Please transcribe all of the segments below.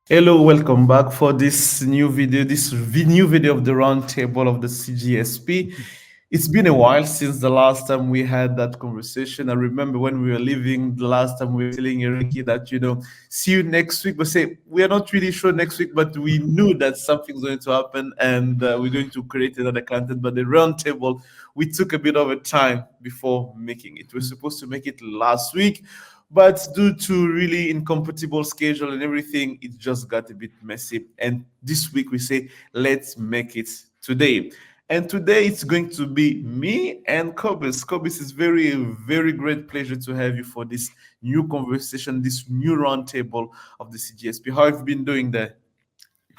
Hello, welcome back for this new video, new video of the roundtable of the CGSP. It's been a while since the last time we had that conversation. I remember when we were leaving the last time, we were telling Eriki that, see you next week. But say, we are not really sure next week, but we knew that something's going to happen and we're going to create another content. But the roundtable, we took a bit of a time before making it. We're supposed to make it last week, but due to really incompatible schedule and everything, it just got a bit messy. And this week we say, let's make it today. And today it's going to be me and Cobus. Cobus, it's very great pleasure to have you for this new conversation, this new roundtable of the CGSP. How have you been doing there?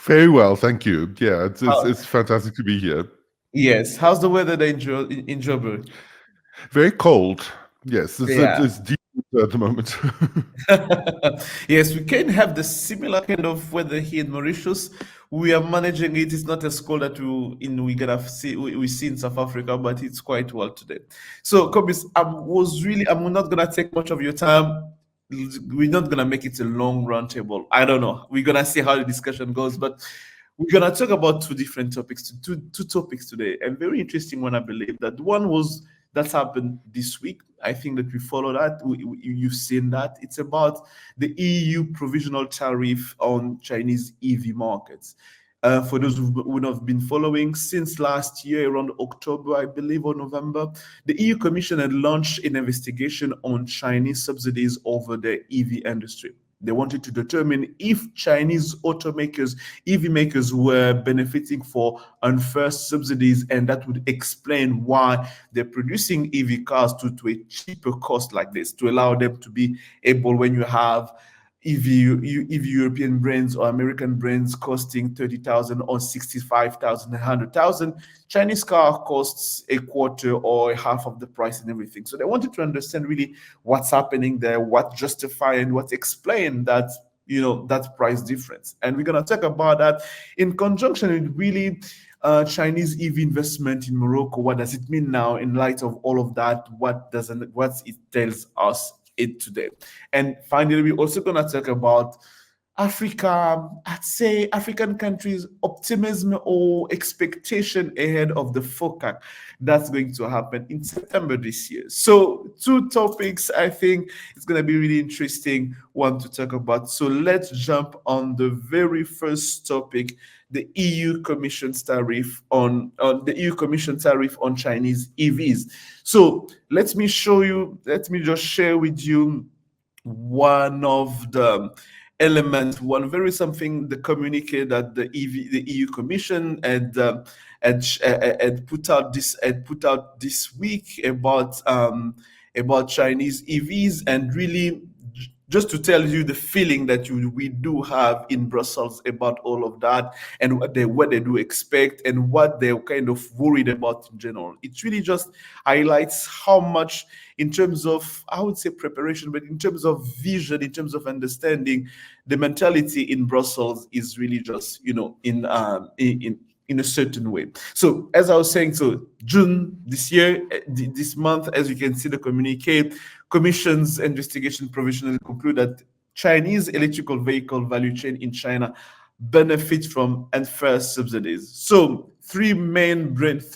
Very well, thank you. Yeah, it's fantastic to be here. Yes. How's the weather there in Joburg? Very cold. Yes, Yeah. it's deep at the moment. Yes, we can have the similar kind of weather here in Mauritius. We are managing it. It's not as cold that we see in South Africa, but it's quite well today. So, Kobis, I'm not gonna take much of your time. We're not gonna make it a long roundtable. I don't know. We're gonna see how the discussion goes, but we're gonna talk about two different topics, two topics today. A very interesting one, I believe. That one was that's happened this week. I think that we follow that. You've seen that. It's about the EU provisional tariff on Chinese EV markets. For those who have been following, since last year, around October, I believe, or November, the EU Commission had launched an investigation on Chinese subsidies over the EV industry. They wanted to determine if Chinese automakers, EV makers, were benefiting for unfair subsidies, and that would explain why they're producing EV cars to a cheaper cost like this, to allow them to be able, when you have EV European brands or American brands costing 30,000 or 65,000, 100,000, Chinese car costs a quarter or half of the price and everything. So they wanted to understand really what's happening there, what justify and what explain that that price difference. And we're going to talk about that in conjunction with really Chinese EV investment in Morocco. What does it mean now in light of all of that? What it tells us it today? And finally, we're also going to talk about Africa, I'd say African countries' optimism or expectation ahead of the FOCAC that's going to happen in September this year. So, two topics I think it's going to be really interesting one to talk about. So, let's jump on the very first topic, the EU Commission's tariff on Chinese EVs. So, let me just share with you one of the one very something the communique that the EU Commission had put out this week about Chinese EVs, and really just to tell you the feeling that we do have in Brussels about all of that, and what they do expect and what they're kind of worried about in general. It really just highlights how much, in terms of, I would say, preparation, but in terms of vision, in terms of understanding, the mentality in Brussels is really just in a certain way. So as I was saying, so June this year, this month, as you can see, the communique, Commission's investigation provisionally conclude that Chinese electrical vehicle value chain in China benefit from unfair subsidies. So three main brands have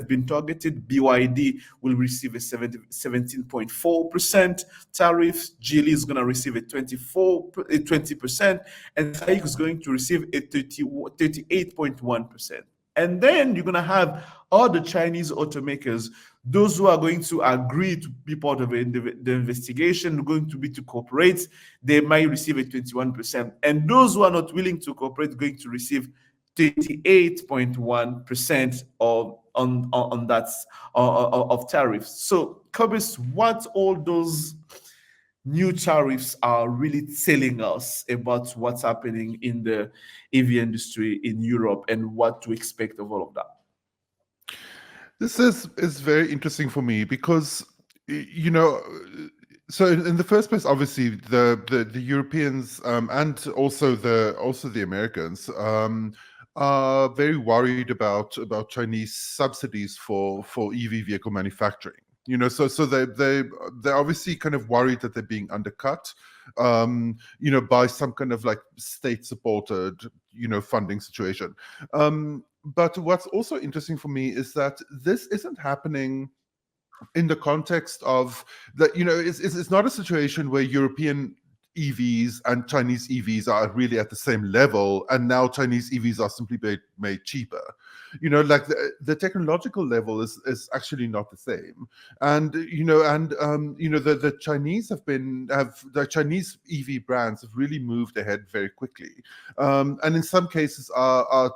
been targeted. BYD will receive a 17.4% tariff. Geely is going to receive a 20%, and SAIC is going to receive a 38.1%. And then you're going to have all the Chinese automakers, those who are going to agree to be part of the investigation, going to cooperate, they might receive a 21%. And those who are not willing to cooperate are going to receive 38.1% of tariffs. So, Cobus, what all those new tariffs are really telling us about what's happening in the EV industry in Europe and what to expect of all of that? This is very interesting for me because, so in the first place, obviously the Europeans and also the Americans are very worried about Chinese subsidies for EV vehicle manufacturing. So they're obviously kind of worried that they're being undercut, by some kind of like state-supported, funding situation. But what's also interesting for me is that this isn't happening in the context of that, it's not a situation where European EVs and Chinese EVs are really at the same level, and now Chinese EVs are simply made cheaper. Like the technological level is actually not the same. And the Chinese the Chinese EV brands have really moved ahead very quickly, and in some cases are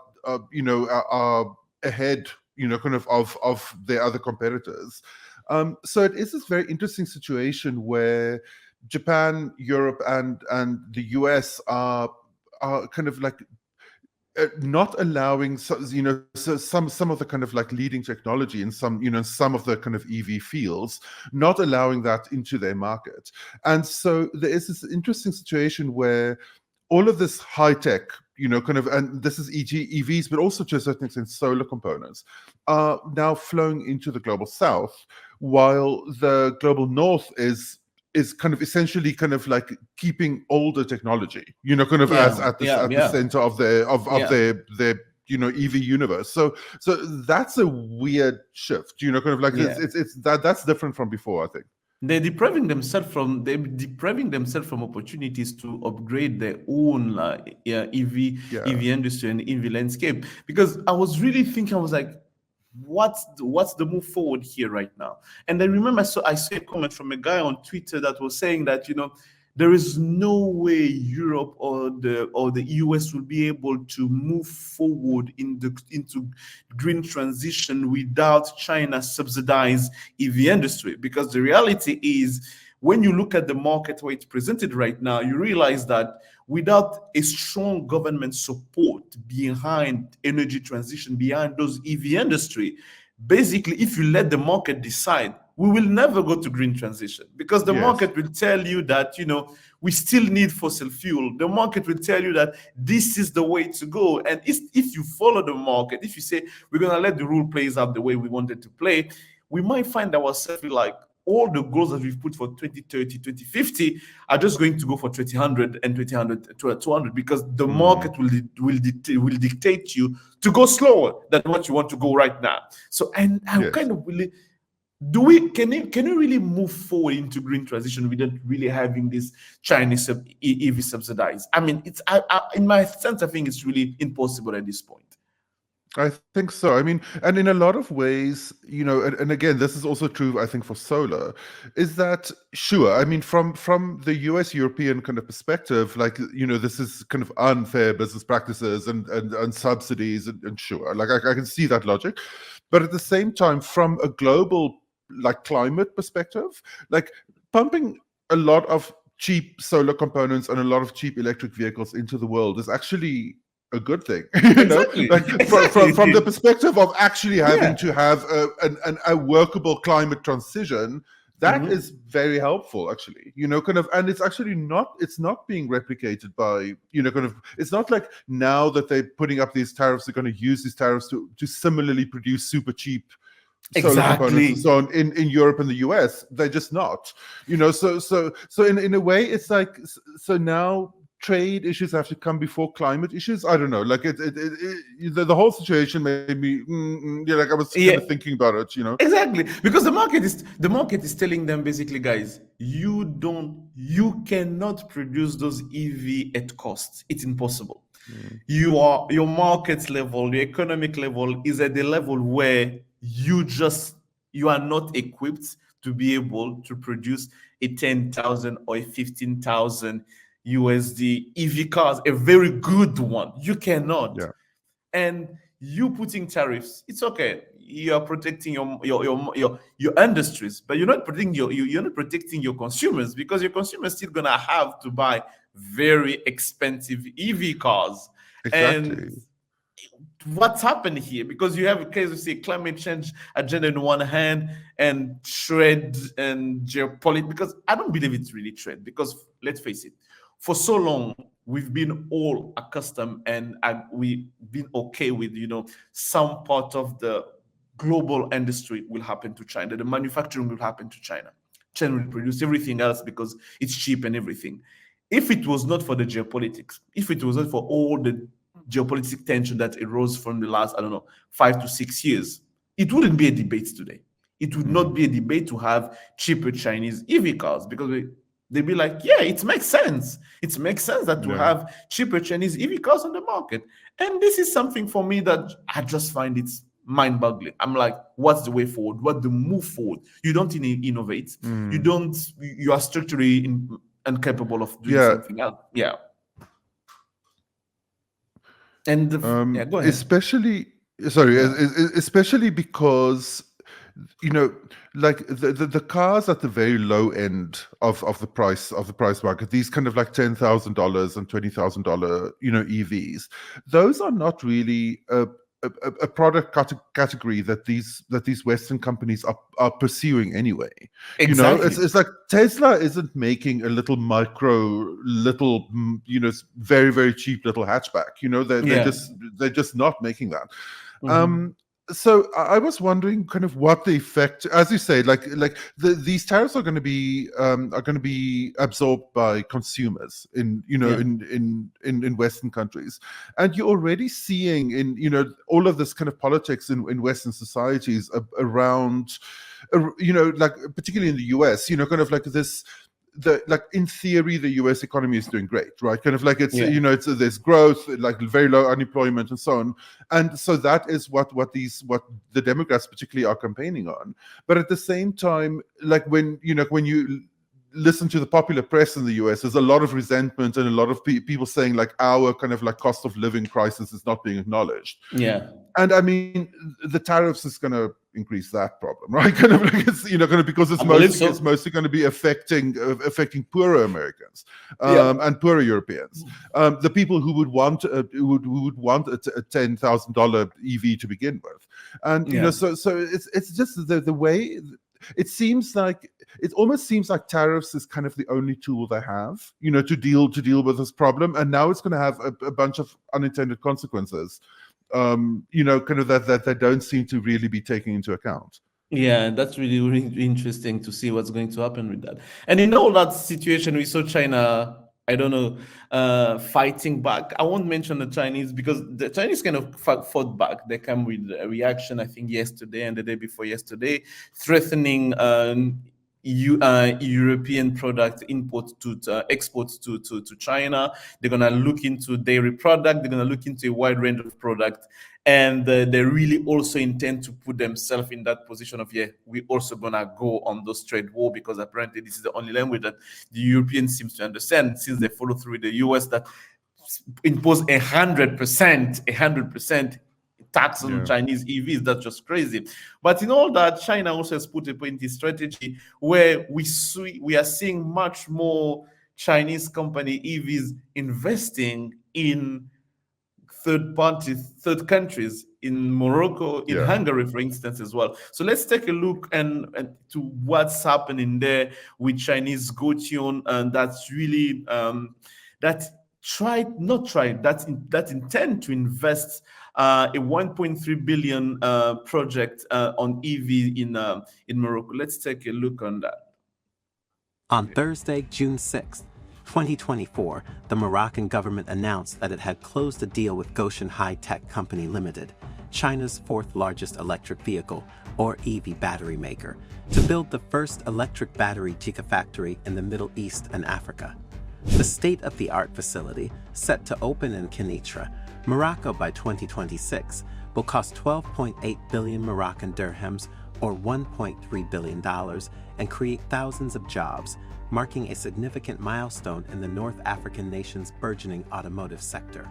ahead, kind of their other competitors. So it is this very interesting situation where Japan, Europe, and the US are kind of like not allowing some of the kind of like leading technology in some of the kind of EV fields, not allowing that into their market. And so there is this interesting situation where all of this high tech, and this is e.g. EVs, but also to a certain extent solar components, are now flowing into the global south, while the global north is kind of essentially kind of like keeping older technology, kind of as at the center of their EV universe. So that's a weird shift, kind of like it's that's different from before, I think. They're depriving themselves from opportunities to upgrade their own EV industry and EV landscape. Because I was really thinking, I was like, what's the move forward here right now? And I remember I saw a comment from a guy on Twitter that was saying that there is no way Europe or the US will be able to move forward into green transition without China subsidize EV industry. Because the reality is, when you look at the market where it's presented right now, you realize that without a strong government support behind energy transition, behind those EV industry, basically, if you let the market decide, we will never go to green transition, because the market will tell you that, we still need fossil fuel. The market will tell you that this is the way to go. And if you follow the market, if you say, we're going to let the rule plays out the way we want it to play, we might find ourselves like, all the goals that we've put for 2030, 2050 are just going to go for 2000 and 200, because the market will dictate you to go slower than what you want to go right now. So, and I'm kind of really, can you really move forward into green transition without really having this Chinese EV subsidized? I mean, in my sense, I think it's really impossible at this point. I think so. I mean, and in a lot of ways, and again, this is also true, I think, for solar, is that sure, I mean, from the US European kind of perspective, like, this is kind of unfair business practices and subsidies, and sure, like I can see that logic. But at the same time, from a global like climate perspective, like pumping a lot of cheap solar components and a lot of cheap electric vehicles into the world is actually a good thing, from the perspective of actually having to have a workable climate transition. That is very helpful, actually, kind of, and it's actually not being replicated by, kind of, it's not like now that they're putting up these tariffs, they're going to use these tariffs to similarly produce super cheap solar components and so on in Europe and the US. They're just not, so in a way, it's like, so now trade issues have to come before climate issues. I don't know, like the whole situation made me like I was kind of thinking about it, exactly, because the market is telling them basically, guys, you cannot produce those EV at cost. It's impossible. Your market level, your economic level is at the level where you are not equipped to be able to produce a 10,000 or a 15,000 USD EV cars, a very good one. You cannot. And you putting tariffs, it's okay. You are protecting your industries, but you're not protecting your consumers, because your consumers still gonna have to buy very expensive EV cars. Exactly. And what's happened here? Because you have a case of, say, climate change agenda on one hand and trade and geopolitics, because I don't believe it's really trade, because let's face it, for so long we've been all accustomed and we've been okay with, some part of the global industry will happen to China. The manufacturing will happen to China. China will produce everything else because it's cheap and everything. If it was not for the geopolitics, if it was not for all the geopolitical tension that arose from the last, 5 to 6 years, it wouldn't be a debate today. It would not be a debate to have cheaper Chinese EV cars, because they'd be like, yeah, it makes sense. It makes sense that to have cheaper Chinese EV cars on the market. And this is something for me that I just find it's mind-boggling. I'm like, what's the way forward? What the move forward? You don't innovate. You are structurally incapable of doing something else. Yeah. And go ahead. Especially because, like the cars at the very low end of the price market, these kind of like $10,000 and $20,000 EVs, those are not really a product category that these Western companies are pursuing anyway. Exactly. It's like Tesla isn't making a little very, very cheap little hatchback. They're just not making that. So I was wondering kind of what the effect, as you say, these tariffs are going to be absorbed by consumers in Western countries, and you're already seeing in all of this kind of politics in Western societies around, like particularly in the US, kind of like this. In theory, the U.S. economy is doing great, right? Kind of like there's growth, like very low unemployment and so on, and so that is what the Democrats particularly are campaigning on. But at the same time, like when you listen to the popular press in the US, there's a lot of resentment and a lot of people saying like our kind of like cost of living crisis is not being acknowledged. Yeah. And I mean, the tariffs is going to increase that problem, right? Kind of like it's because it's mostly going to be affecting poorer Americans and poorer Europeans, the people who would want a $10,000 EV to begin with, and so it's just the way. It almost seems like tariffs is kind of the only tool they have, to deal with this problem, and now it's going to have a bunch of unintended consequences, kind of that they don't seem to really be taking into account. Yeah, that's really, really interesting to see what's going to happen with that. And in all that situation, we saw China, I don't know, fighting back. I won't mention the Chinese because the Chinese kind of fought back. They come with a reaction, I think, yesterday and the day before yesterday, threatening European product imports to exports to China. They're gonna look into dairy product. They're gonna look into a wide range of products, and they really also intend to put themselves in that position of we're also gonna go on those trade war, because apparently this is the only language that the Europeans seems to understand, since they follow through with the US that impose 100% tax on Chinese EVs. That's just crazy. But in all that, China also has put a point in strategy where we are seeing much more Chinese company EVs investing in third countries, in Morocco, in Hungary, for instance, as well. So let's take a look and to what's happening there with Chinese Gotion, and that's really that intend to invest a 1.3 billion project on EV in Morocco. Let's take a look on that. On Thursday, June 6th, 2024, the Moroccan government announced that it had closed a deal with Gotion High-Tech Company Limited, China's fourth largest electric vehicle, or EV battery maker, to build the first electric battery gigafactory in the Middle East and Africa. The state-of-the-art facility, set to open in Kenitra, Morocco by 2026, will cost 12.8 billion Moroccan dirhams, or $1.3 billion, and create thousands of jobs, marking a significant milestone in the North African nation's burgeoning automotive sector.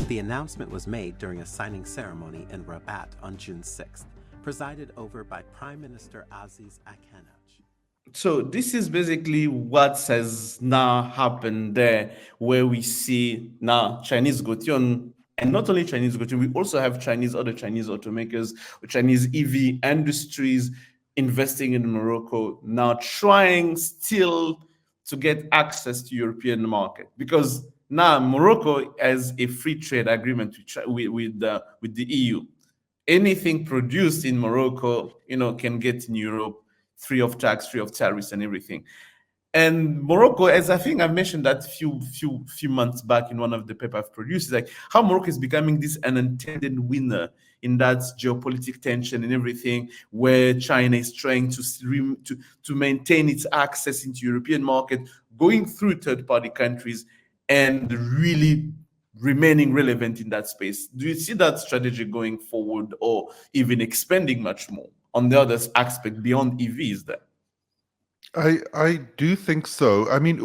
The announcement was made during a signing ceremony in Rabat on June 6th, presided over by Prime Minister Aziz Akanaj. So this is basically what has now happened there, where we see now Chinese Gotion, and not only Chinese Gotion, we also have other Chinese automakers, Chinese EV industries investing in Morocco, now trying still to get access to European market, because now Morocco has a free trade agreement with the EU. Anything produced in Morocco, can get in Europe free of tax, free of tariffs, and everything. And Morocco, as I think I've mentioned that few months back in one of the paper I've produced, is like how Morocco is becoming this unintended winner in that geopolitical tension and everything, where China is trying to maintain its access into European market, going through third-party countries, and really remaining relevant in that space. Do you see that strategy going forward, or even expanding much more on the other aspect beyond EVs there? I do think so. I mean,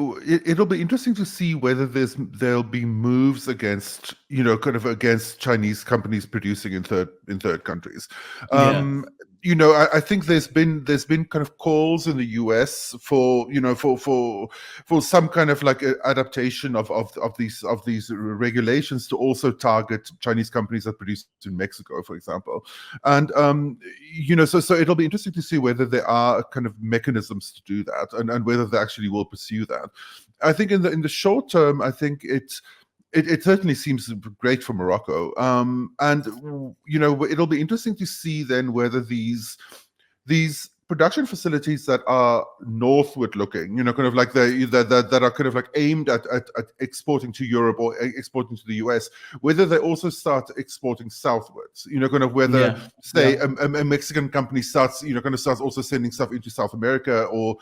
it'll be interesting to see whether there'll be moves against, kind of against Chinese companies producing in third countries. I think there's been kind of calls in the US for some kind of like adaptation of these regulations to also target Chinese companies that produce in Mexico, for example. And so it'll be interesting to see whether there are kind of mechanisms to do that, and whether they actually will pursue that. I think in the short term, I think it certainly seems great for Morocco, and it'll be interesting to see then whether these production facilities that are northward looking, kind of like that are kind of like aimed at exporting to Europe or exporting to the US, whether they also start exporting southwards, kind of whether a Mexican company starts also sending stuff into South America, or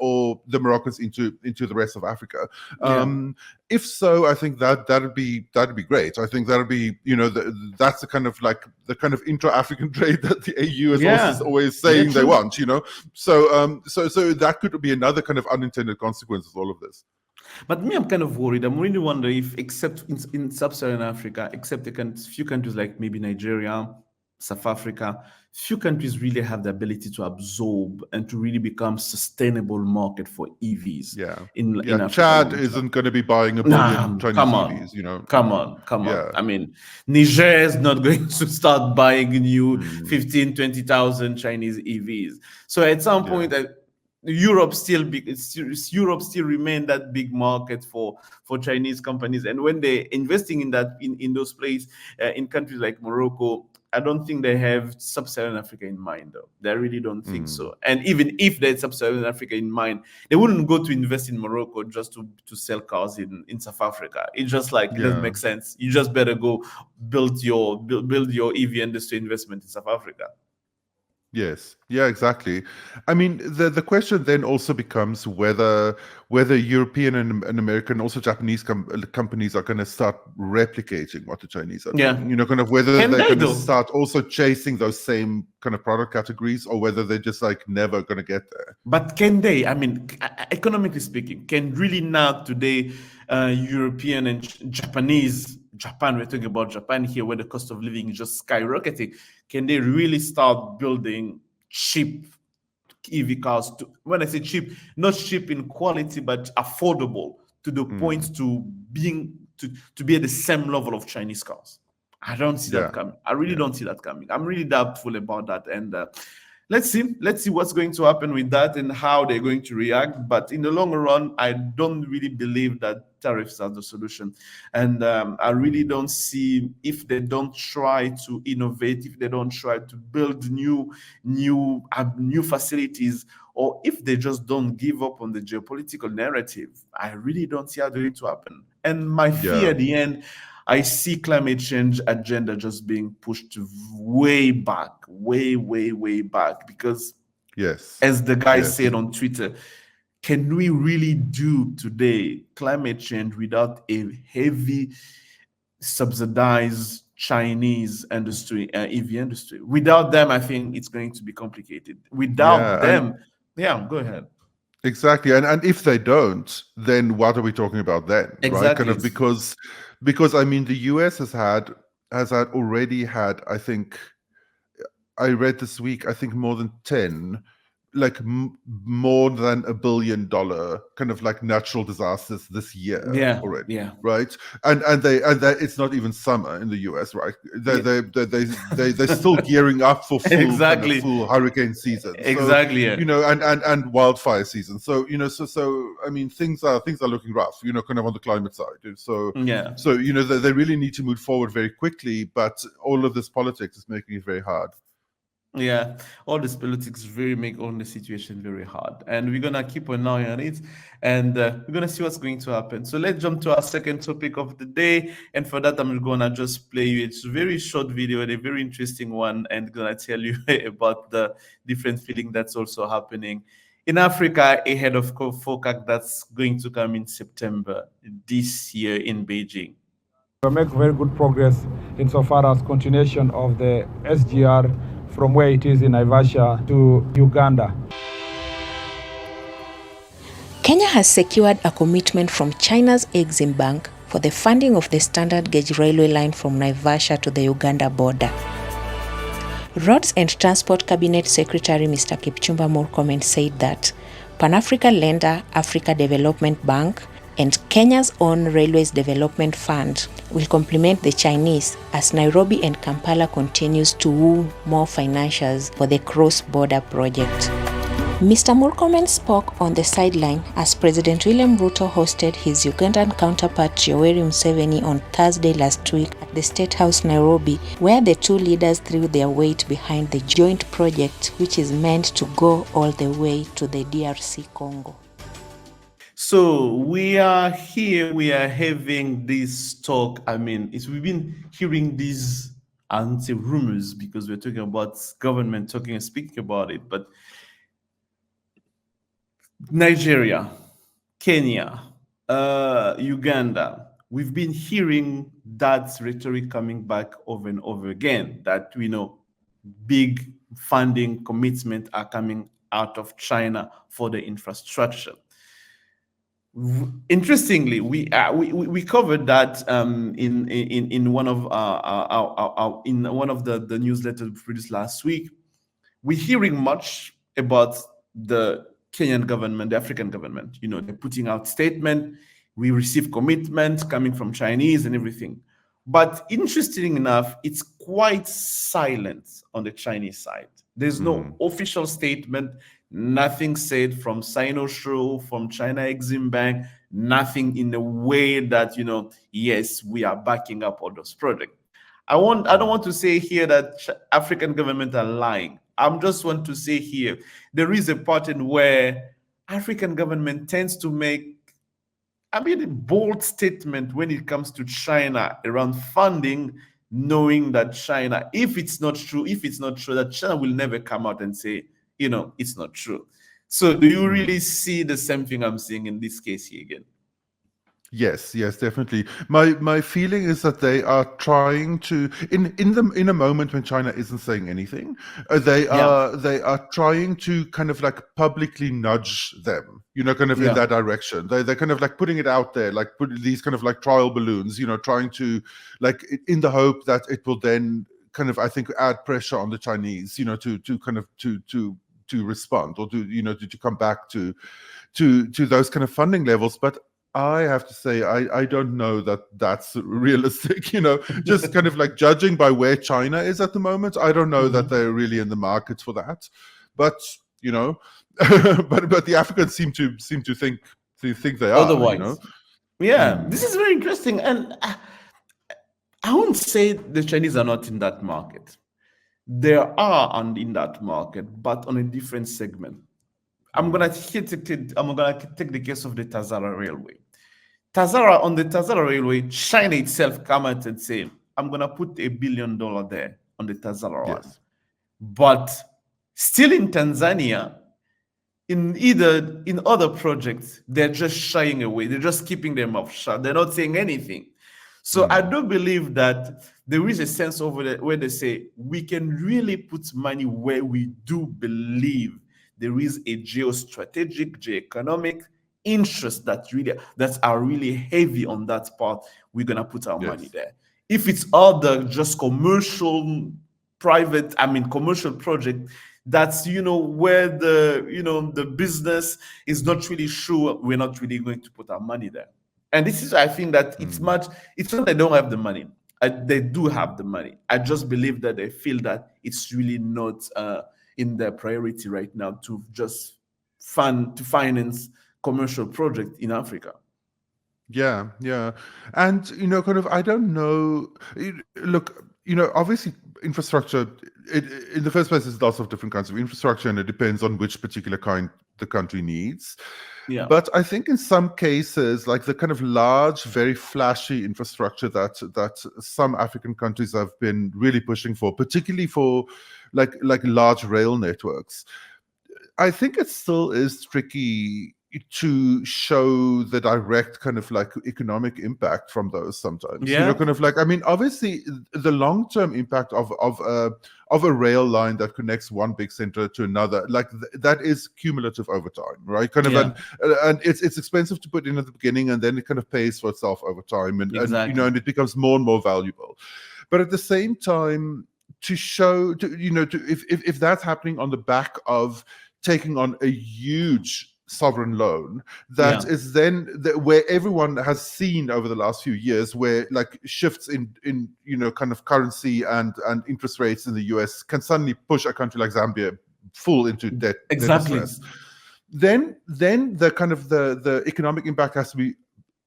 or the Moroccans into the rest of Africa. If so, I think that'd be great. I think that'd be, that's the kind of intra-African trade that the AU is also always saying they want. So that could be another kind of unintended consequence of all of this. But me, I'm kind of worried. I'm really wondering if, except in sub-Saharan Africa, except a few countries like maybe Nigeria, South Africa, few countries really have the ability to absorb and to really become sustainable market for EVs. In Africa. Chad isn't going to be buying a billion Chinese EVs. Come on. I mean, Niger is not going to start buying new 15, 20,000 Chinese EVs. So at some point, Europe still remain that big market for Chinese companies, and when they're investing in those places, in countries like Morocco, I don't think they have sub-Saharan Africa in mind, though. They really don't think so. And even if they had sub-Saharan Africa in mind, they wouldn't go to invest in Morocco just to sell cars in South Africa. It's just like, it doesn't make sense. You just better go build your EV industry investment in South Africa. Yes. Yeah, exactly. I mean, the question then also becomes whether European and American, also Japanese companies are going to start replicating what the Chinese are doing. Kind of whether they're going to start also chasing those same kind of product categories, or whether they're just like never going to get there. But can they? I mean, economically speaking, can really now today European and Japan, we're talking about Japan here, where the cost of living is just skyrocketing. Can they really start building cheap EV cars? When I say cheap, not cheap in quality, but affordable to the point to be at the same level of Chinese cars? I don't see that coming. I really don't see that coming. I'm really doubtful about that. And let's see what's going to happen with that and how they're going to react. But in the long run, I don't really believe that tariffs are the solution. And I really don't see, if they don't try to innovate, if they don't try to build new facilities, or if they just don't give up on the geopolitical narrative, I really don't see how they're going to happen. And my fear at the end, I see climate change agenda just being pushed way back, way back, because as the guy said on Twitter, can we really do today climate change without a heavy subsidized Chinese industry, EV industry? Without them, I think it's going to be complicated. Without them, go ahead. Exactly, and if they don't, then what are we talking about then? Right? Kind of because I mean, the US has already had, I think, I read this week, I think more than 10 like more than $1 billion kind of like natural disasters this year already, yeah. right? And it's not even summer in the US, right? They're still gearing up for full Exactly. kind of full hurricane season. Exactly, So, yeah. you know, and wildfire season. So, you know, so I mean, things are looking rough, you know, kind of on the climate side. So Yeah. so you know, they really need to move forward very quickly, but all of this politics is making it very hard. Yeah, all this politics really make all the situation very hard, and we're gonna keep an eye on it, and we're gonna see what's going to happen. So let's jump to our second topic of the day, and for that, I'm gonna just play you a very short video, and a very interesting one, and gonna tell you about the different feeling that's also happening in Africa ahead of FOCAC that's going to come in September this year in Beijing. We make very good progress insofar as continuation of the SGR from where it is in Naivasha to Uganda. Kenya has secured a commitment from China's Exim Bank for the funding of the standard gauge railway line from Naivasha to the Uganda border. Roads and Transport Cabinet Secretary Mr. Kipchumba Murkomen said that Pan-African lender Africa Development Bank and Kenya's own Railways Development Fund will complement the Chinese as Nairobi and Kampala continues to woo more financiers for the cross-border project. Mr. Murkomen spoke on the sideline as President William Ruto hosted his Ugandan counterpart Yoweri Museveni on Thursday last week at the State House, Nairobi, where the two leaders threw their weight behind the joint project, which is meant to go all the way to the DRC Congo. So we are here, we are having this talk. I mean, we've been hearing these, I won't say rumors because we're talking about government talking and speaking about it, but Nigeria, Kenya, Uganda, we've been hearing that rhetoric coming back over and over again, that we know big funding commitments are coming out of China for the infrastructure. Interestingly, we covered that in one of the newsletters we produced last week. We're hearing much about the Kenyan government, the African government. You know, they're putting out statement. We receive commitment coming from Chinese and everything. But interesting enough, it's quite silent on the Chinese side. There's no official statement, nothing said from Sinosure, from China Exim Bank, nothing in a way that, you know, yes, we are backing up all those projects. I don't want to say here that African governments are lying. I just want to say here, there is a pattern where African government tends to make, a bold statement when it comes to China around funding, knowing that China, if it's not true, that China will never come out and say, you know, it's not true. So do you really see the same thing I'm seeing in this case here again? Yes, definitely. My feeling is that they are trying to, in a moment when China isn't saying anything, they are trying to kind of like publicly nudge them, you know, kind of in that direction. They're kind of like putting it out there, like put these kind of like trial balloons, you know, trying to, like, in the hope that it will then kind of, I think, add pressure on the Chinese, you know, to kind of to respond or to come back to those kind of funding levels. But I have to say, I don't know that that's realistic, you know, just kind of like judging by where China is at the moment. I don't know that they're really in the market for that, but, you know, but the Africans seem to think they are. Otherwise, you know? This is very interesting. And I won't say the Chinese are not in that market. They are in that market, but on a different segment. I'm gonna take the case of the Tazara Railway. On the Tazara Railway, China itself come out and say, I'm gonna put $1 billion there on the Tazara one. But still in Tanzania, in other projects, they're just shying away. They're just keeping their mouth shut. They're not saying anything. So I do believe that there is a sense over there where they say we can really put money where we do believe there is a geostrategic, geoeconomic interest that are really heavy on that part. We're gonna put our money there. If it's all the just commercial project, That's, where the business is not really sure, we're not really going to put our money there. And this is, I think that it's not they don't have the money. They do have the money. I just believe that they feel that it's really not in their priority right now to just finance commercial projects in Africa. Yeah, yeah. And, kind of, I don't know. Look, obviously, infrastructure, in the first place, there's lots of different kinds of infrastructure, and it depends on which particular kind the country needs. Yeah. But I think in some cases, like the kind of large, very flashy infrastructure that some African countries have been really pushing for, particularly for like large rail networks, I think it still is tricky to show the direct kind of like economic impact from those sometimes. Yeah. Kind of like, I mean, obviously the long-term impact of a rail line that connects one big center to another, like that is cumulative over time, right? Kind of, and it's expensive to put in at the beginning, and then it kind of pays for itself over time, and and it becomes more and more valuable. But at the same time, to show, if that's happening on the back of taking on a huge sovereign loan that is then where everyone has seen over the last few years where like shifts in kind of currency and interest rates in the US can suddenly push a country like Zambia full into debt. Exactly. Then the kind of the economic impact has to be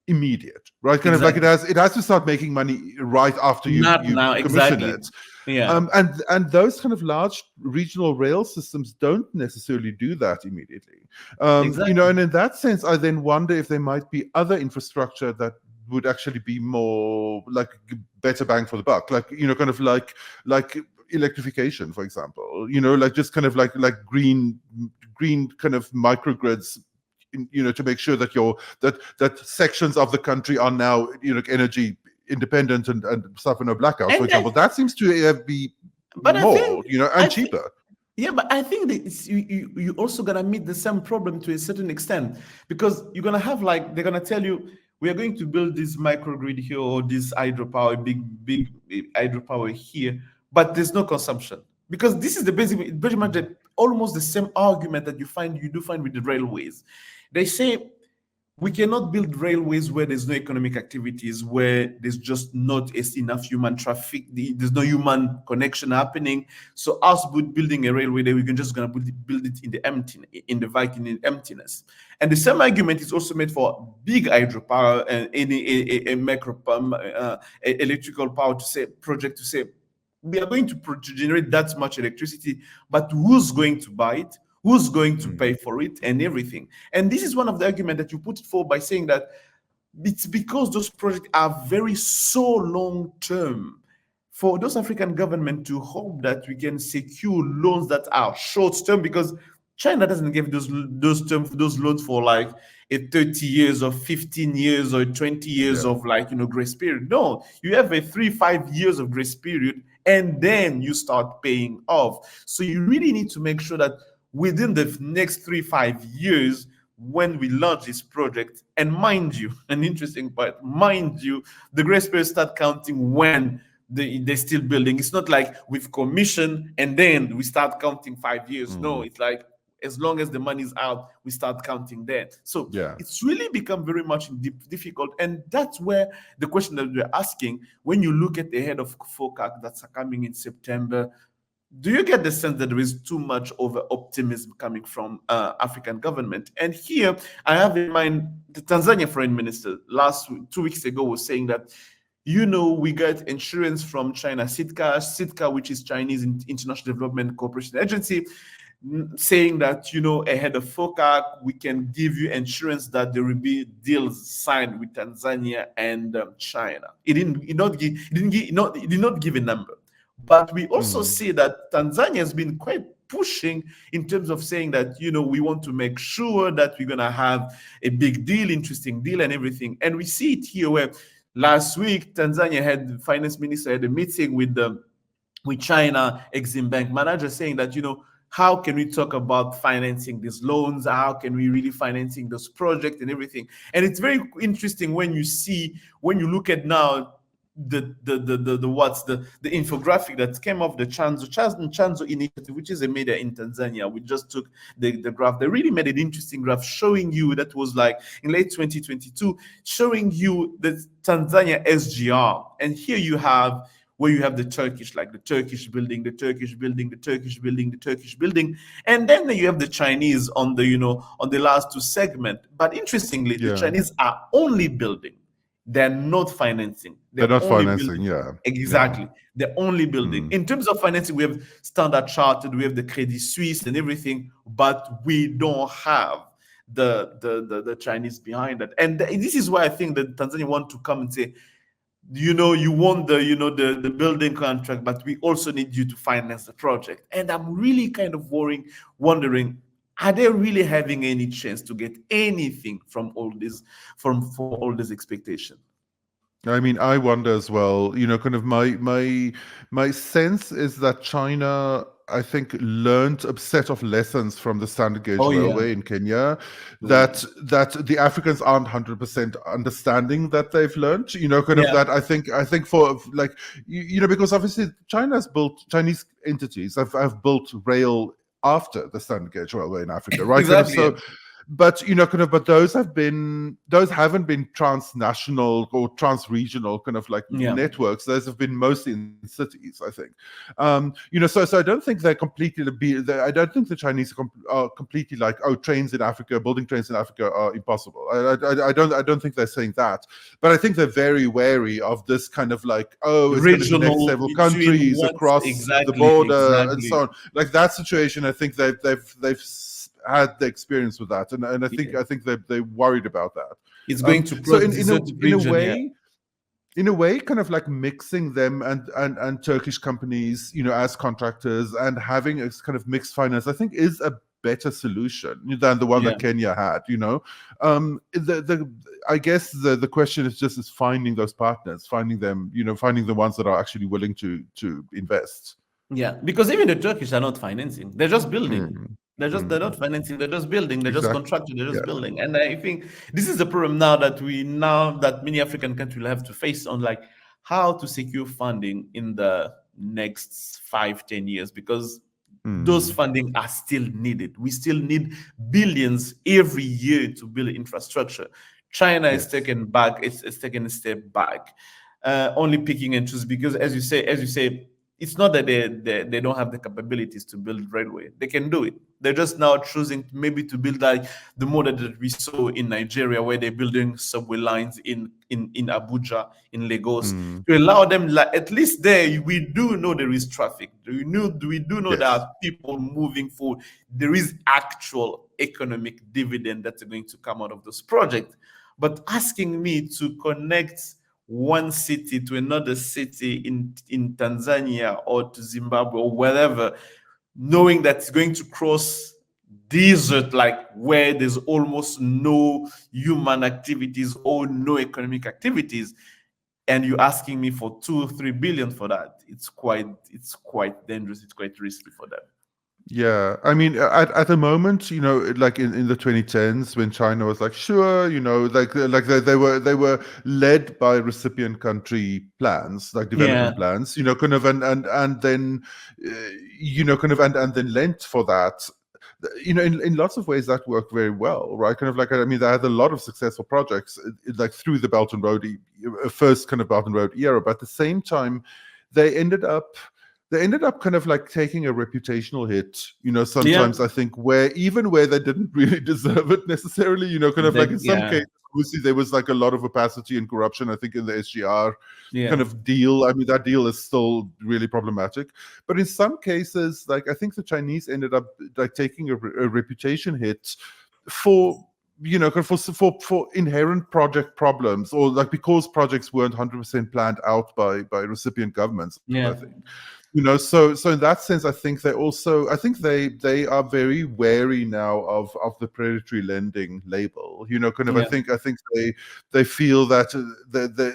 immediate, right? Kind of like it has to start making money right after you commission it. Yeah. And those kind of large regional rail systems don't necessarily do that immediately. And in that sense, I then wonder if there might be other infrastructure that would actually be more like better bang for the buck, like kind of like electrification, for example. Like just kind of like green kind of microgrids. To make sure that that sections of the country are now energy independent and suffer no blackouts, for example. That seems to be more, and cheaper. Yeah, but I think that you also gonna meet the same problem to a certain extent, because you're gonna have they're gonna tell you, we are going to build this microgrid here or this hydropower, big hydropower here, but there's no consumption, because this is the basic, pretty much almost the same argument that you do find with the railways. They say we cannot build railways where there's no economic activities, where there's just not enough human traffic, there's no human connection happening. So us building a railway there, we're just gonna build it in the emptiness. And the same argument is also made for big hydropower and any micro electrical power project to say we are going to generate that much electricity, but who's going to buy it? Who's going to pay for it and everything? And this is one of the arguments that you put forward by saying that it's because those projects are so long-term for those African governments to hope that we can secure loans that are short-term, because China doesn't give those loans for like a 30 years or 15 years or 20 years of grace period. No, you have a 3-5 years of grace period, and then you start paying off. So you really need to make sure that within the next 3-5 years, when we launch this project, and mind you, an interesting part, the grace period start counting when they're still building. It's not like we've commissioned and then we start counting 5 years. No, it's like as long as the money's out, we start counting then. So it's really become very much difficult. And that's where the question that we're asking, when you look at the head of FOCAC that's coming in September, do you get the sense that there is too much over optimism coming from African government? And here I have in mind the Tanzania foreign minister 2 weeks ago was saying that, we get insurance from China, SITCA, which is Chinese International Development Cooperation Agency, saying that, ahead of FOCAC, we can give you insurance that there will be deals signed with Tanzania and China. It did not give a number. But we also see that Tanzania has been quite pushing in terms of saying that, we want to make sure that we're going to have a big deal, interesting deal and everything. And we see it here where last week, the finance minister had a meeting with China Exim Bank manager saying that, how can we talk about financing these loans? How can we really financing this project and everything? And it's very interesting when you look at now the infographic that came off the Chanzo initiative, which is a media in Tanzania. We just took the graph. They really made an interesting graph showing you that was like in late 2022, showing you the Tanzania SGR. And here you have where you have the Turkish, like the Turkish building, the Turkish building, the Turkish building, the Turkish building, and then you have the Chinese on the on the last two segments. But interestingly, the Chinese are only building. They're not financing. They're not only financing, building. Exactly. They're only building. In terms of financing, we have Standard Chartered, we have the Credit Suisse and everything, but we don't have the Chinese behind that. And this is why I think that Tanzania want to come and say, you want the building contract, but we also need you to finance the project. And I'm really kind of wondering, are they really having any chance to get anything from all this, from all this expectation? I mean, I wonder as well. Kind of my sense is that China, I think, learned a set of lessons from the standard gauge railway in Kenya that the Africans aren't 100% understanding that they've learned. That I think for like because obviously Chinese entities have built rail after the standard gauge railway in Africa, right? Exactly. But but those haven't been transnational or transregional kind of like networks. Those have been mostly in cities, I think. So I don't think they're completely. I don't think the Chinese are completely like, oh, building trains in Africa are impossible. I don't think they're saying that. But I think they're very wary of this kind of like, oh, it's regional, going to be next several countries across the border and so on. Like that situation, I think they've had the experience with that, and I think they're worried about that. It's going to so in a way, kind of like mixing them and Turkish companies, as contractors and having a kind of mixed finance, I think is a better solution than the one that Kenya had. I guess the question is finding those partners, finding them, finding the ones that are actually willing to invest. Yeah, because even the Turkish are not financing; they're just building. They're not financing. They're just building. They're just contracting. They're just building. And I think this is the problem now that many African countries will have to face on, like how to secure funding in the next 5-10 years, because those funding are still needed. We still need billions every year to build infrastructure. China is taken back. It's taken a step back, only picking and choose, because as you say. It's not that they don't have the capabilities to build railway. They can do it. They're just now choosing maybe to build like the model that we saw in Nigeria, where they're building subway lines in Abuja, in Lagos, to allow them, like, at least there we do know there is traffic. We do know there are people moving forward. There is actual economic dividend that's going to come out of this project. But asking me to connect one city to another city in Tanzania or to Zimbabwe or wherever, knowing that it's going to cross desert, like where there's almost no human activities or no economic activities, and you're asking me for 2 or 3 billion for that, it's quite dangerous. It's quite risky for them. Yeah, I mean, at the moment, like in the 2010s, when China was like, sure, like they were led by recipient country plans, like development plans, kind of, and then lent for that. In lots of ways that worked very well, right? Kind of like, I mean, they had a lot of successful projects, like through the Belt and Road, first kind of Belt and Road era, but at the same time, they ended up kind of like taking a reputational hit, sometimes I think where they didn't really deserve it necessarily, kind of like in some cases, obviously there was like a lot of opacity and corruption, I think, in the SGR kind of deal. I mean, that deal is still really problematic. But in some cases, like I think the Chinese ended up like taking a reputation hit for for inherent project problems, or like because projects weren't 100% planned out by recipient governments, I think. So in that sense, I think they are very wary now of the predatory lending label, well. You know, kind of. Yeah. I think they feel that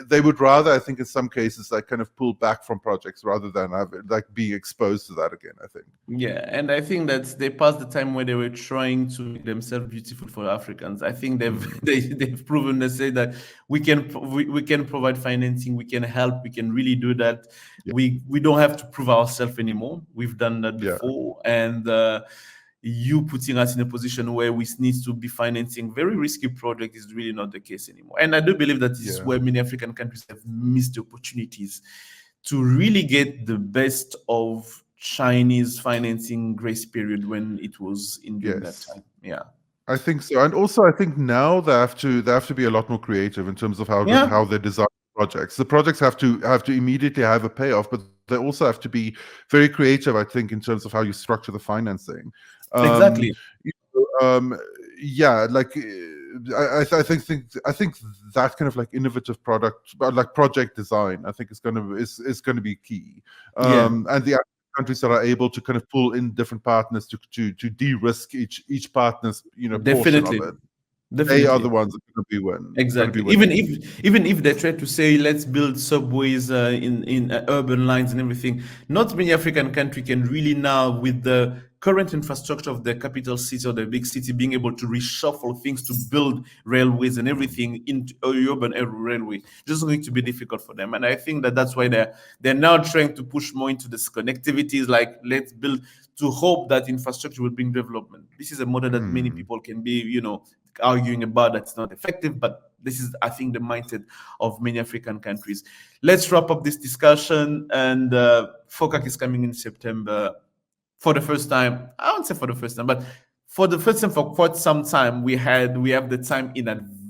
they would rather, I think, in some cases, like kind of pull back from projects rather than have it, like being exposed to that again. I think. Yeah, and I think that they passed the time where they were trying to make themselves beautiful for Africans. I think they've proven, they say that we can provide financing, we can help, we can really do that. Yeah. We don't have to prove ourselves anymore. We've done that Yeah. before, and you putting us in a position where we need to be financing very risky projects is really not the case anymore. And I do believe that this is where many African countries have missed the opportunities to really get the best of Chinese financing grace period when it was in during that time. Yeah, I think so. And also I think now they have to be a lot more creative in terms of how they design projects. The projects have to immediately have a payoff, but they also have to be very creative, I think, in terms of how you structure the financing. Exactly. Yeah, like I think that kind of like innovative project design, I think is going to be key. And the countries that are able to kind of pull in different partners to de-risk each partner's portion of it. Definitely. They are the ones that are going to be win. Exactly. Even if they try to say let's build subways in urban lines and everything, not many African country can really now, with the current infrastructure of the capital city or the big city, being able to reshuffle things to build railways and everything into urban railway. Just going to be difficult for them, and I think that's why they're now trying to push more into this connectivities. Like let's build to hope that infrastructure will bring development. This is a model that many people can be arguing about that's not effective, but this is, I think, the mindset of many African countries. Let's wrap up this discussion, and FOCAC is coming in September for the first time. I won't say for the first time, but for the first time for quite some time, we have the time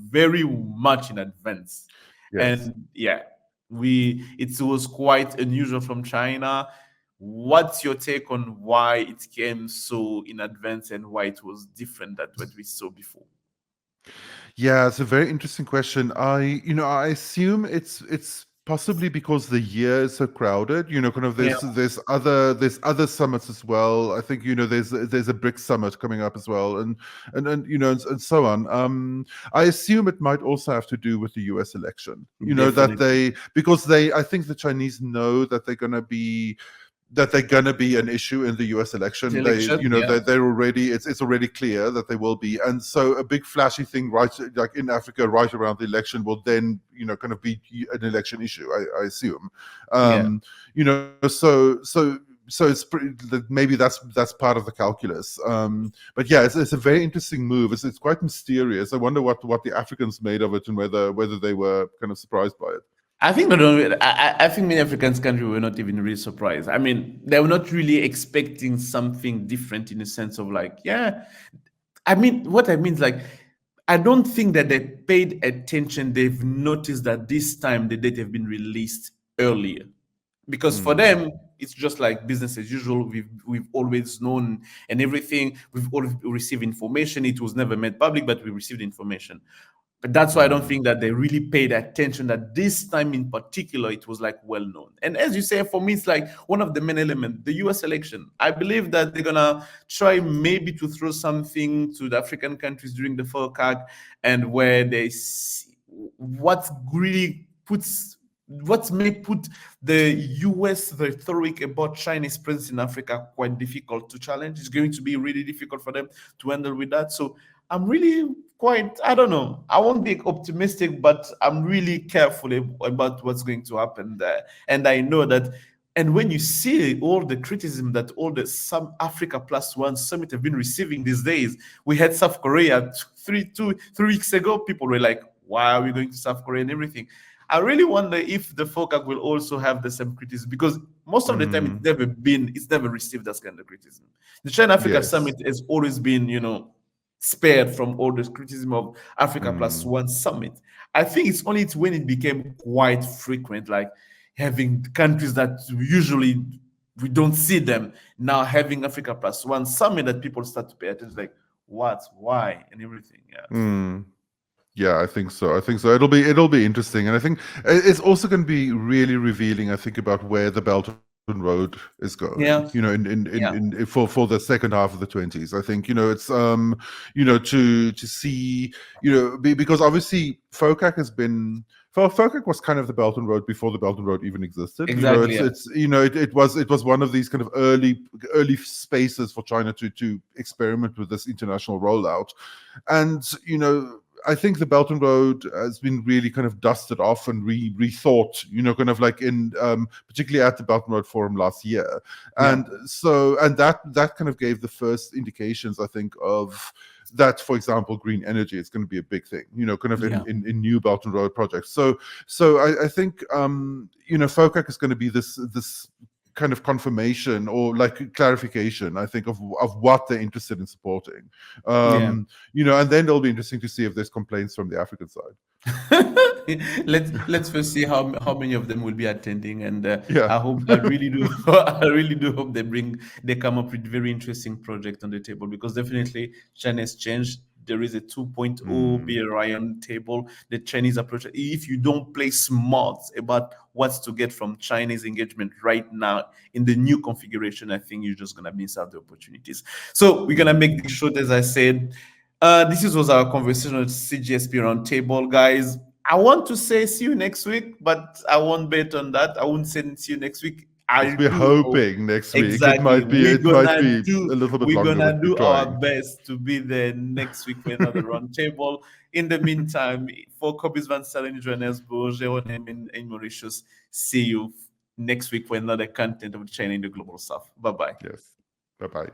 very much in advance. Yes. And it was quite unusual from China. What's your take on why it came so in advance and why it was different than what we saw before? Yeah, it's a very interesting question. I assume it's possibly because the year is so crowded. Kind of there's other summits as well. I think there's a BRICS summit coming up as well, and so on. I assume it might also have to do with the U.S. election. Definitely. I think the Chinese know that they're gonna be an issue in the U.S. election. They're already, it's already clear that they will be, and so a big flashy thing right like in Africa right around the election will then kind of be an election issue. I assume. So it's maybe that's part of the calculus. But yeah, it's a very interesting move. It's quite mysterious. I wonder what the Africans made of it and whether they were kind of surprised by it. I think I think many African countries were not even really surprised. I mean, they were not really expecting something different in the sense of like, I mean, what I mean is like, I don't think that they paid attention. They've noticed that this time the date have been released earlier, because for them it's just like business as usual. We've always known and everything. We've always received information. It was never made public, but we received information. But that's why I don't think that they really paid attention that this time in particular, it was like well known. And as you say, for me, it's like one of the main elements, the US election. I believe that they're going to try maybe to throw something to the African countries during the FOCAC, and where they see what may put the US rhetoric about Chinese presence in Africa quite difficult to challenge. It's going to be really difficult for them to handle with that. So I'm really I don't know. I won't be optimistic, but I'm really careful about what's going to happen there. And I know that, and when you see all the criticism that all the some Africa Plus One summit have been receiving these days, we had South Korea 3 weeks ago. People were like, why are we going to South Korea and everything? I really wonder if the FOCAC will also have the same criticism, because most of the time it's never received that kind of criticism. The China-Africa Summit has always been, spared from all this criticism of Africa Plus One Summit. I think it's only when it became quite frequent, like having countries that usually we don't see them now having Africa Plus One Summit, that people start to pay attention, like what, why, and everything. Yeah, I think so. It'll be interesting, and I think it's also going to be really revealing, I think, about where the Belt Road is going, Yeah. in for the second half of the 20s. I think, it's to see, because obviously FOCAC was kind of the Belt and Road before the Belt and Road even existed. Exactly, It was one of these kind of early spaces for China to experiment with this international rollout. And I think the Belt and Road has been really kind of dusted off and rethought, kind of like in particularly at the Belt and Road Forum last year. And that kind of gave the first indications, I think, of that, for example, green energy is going to be a big thing, kind of in new Belt and Road projects. So I think FOCAC is going to be this kind of confirmation or like clarification, I think, of what they're interested in supporting. And then it'll be interesting to see if there's complaints from the African side. Let's first see how many of them will be attending, and I really do hope they come up with very interesting project on the table, because definitely China has changed. There is a 2.0 BRI table. The Chinese approach, if you don't play smart about what's to get from Chinese engagement right now in the new configuration, I think you're just gonna miss out the opportunities. So we're gonna make this short, as I said. This was our conversation on CGSP Roundtable, guys. I want to say see you next week, but I won't bet on that. I won't say see you next week. We're hoping next week. Exactly. It might be a little bit longer. We're gonna do our best to be there next week for another roundtable. In the meantime, for Cobus Van Salen, Johannesburg, Geraud and Mauritius, see you next week for another content of China in the Global South. Bye-bye. Yes. Bye-bye.